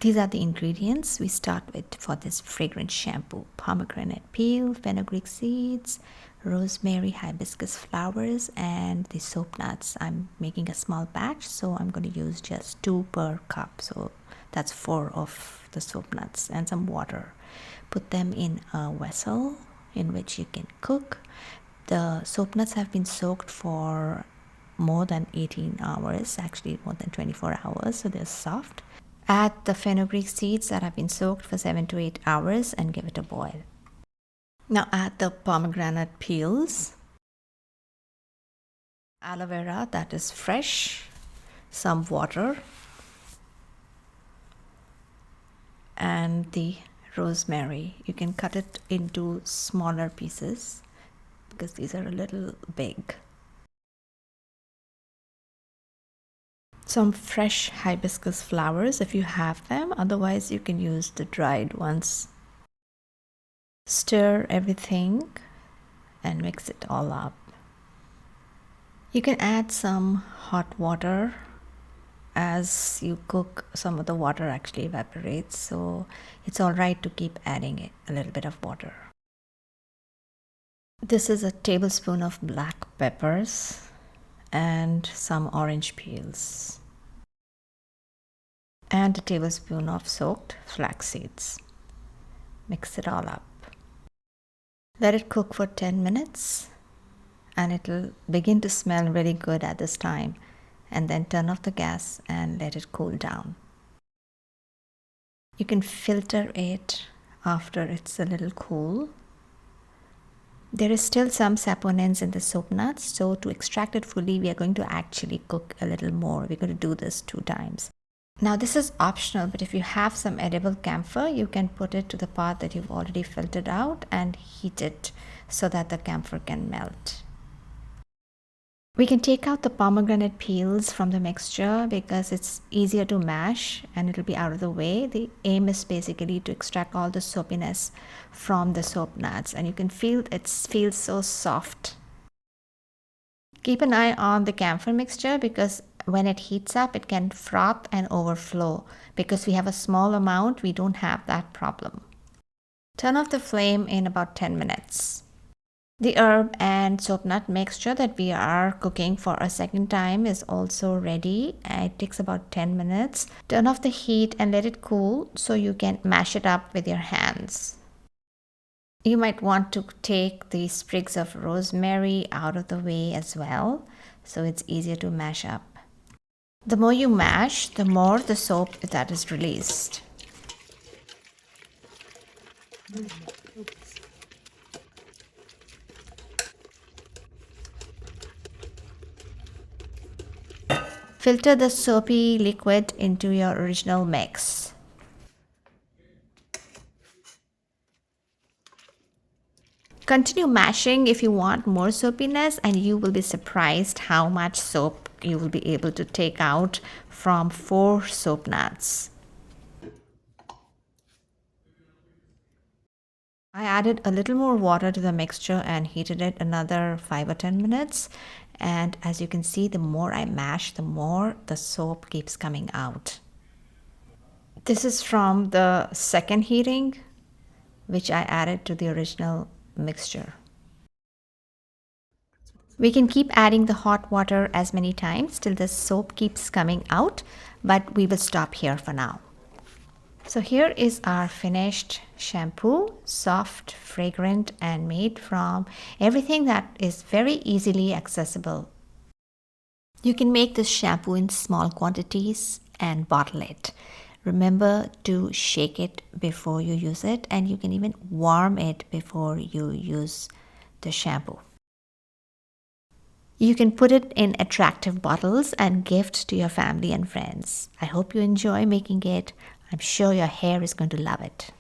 These are the ingredients we start with for this fragrant shampoo: pomegranate peel, fenugreek seeds, rosemary, hibiscus flowers, and the soap nuts. I'm making a small batch, so I'm going to use just 2 per cup. So that's 4 of the soap nuts and some water. Put them in a vessel in which you can cook. The soap nuts have been soaked for more than 18 hours, actually more than 24 hours, so they're soft. Add the fenugreek seeds that have been soaked for 7 to 8 hours and give it a boil. Now add the pomegranate peels, aloe vera that is fresh, some water, and the rosemary. You can cut it into smaller pieces because these are a little big. Some fresh hibiscus flowers if you have them, otherwise you can use the dried ones. Stir everything and mix it all up. You can add some hot water. As you cook, some of the water actually evaporates, so it's all right to keep adding a little bit of water. This is a tablespoon of black peppers and some orange peels, and a tablespoon of soaked flax seeds. Mix it all up. Let it cook for 10 minutes and it'll begin to smell really good at this time, and then turn off the gas and let it cool down. You can filter it after it's a little cool. There is still some saponins in the soap nuts, so to extract it fully we are going to actually cook a little more. We're going to do this 2 times. Now this is optional, but if you have some edible camphor, you can put it to the part that you've already filtered out and heat it so that the camphor can melt. We can take out the pomegranate peels from the mixture because it's easier to mash and it'll be out of the way. The aim is basically to extract all the soapiness from the soap nuts, and you can feel it feels so soft. Keep an eye on the camphor mixture because when it heats up it can froth and overflow. Because we have a small amount, we don't have that problem. Turn off the flame in about 10 minutes. The herb and soap nut mixture that we are cooking for a second time is also ready. It takes about 10 minutes. Turn off the heat and let it cool so you can mash it up with your hands. You might want to take the sprigs of rosemary out of the way as well, so it's easier to mash up. The more you mash, the more the soap that is released. Filter the soapy liquid into your original mix. Continue mashing if you want more soapiness, and you will be surprised how much soap you will be able to take out from 4 soap nuts. I added a little more water to the mixture and heated it another 5 or 10 minutes. And as you can see, the more I mash, the more the soap keeps coming out. This is from the second heating, which I added to the original mixture. We can keep adding the hot water as many times till the soap keeps coming out, but we will stop here for now. So here is our finished shampoo, soft, fragrant, and made from everything that is very easily accessible. You can make this shampoo in small quantities and bottle it. Remember to shake it before you use it, and you can even warm it before you use the shampoo. You can put it in attractive bottles and gift to your family and friends. I hope you enjoy making it. I'm sure your hair is going to love it.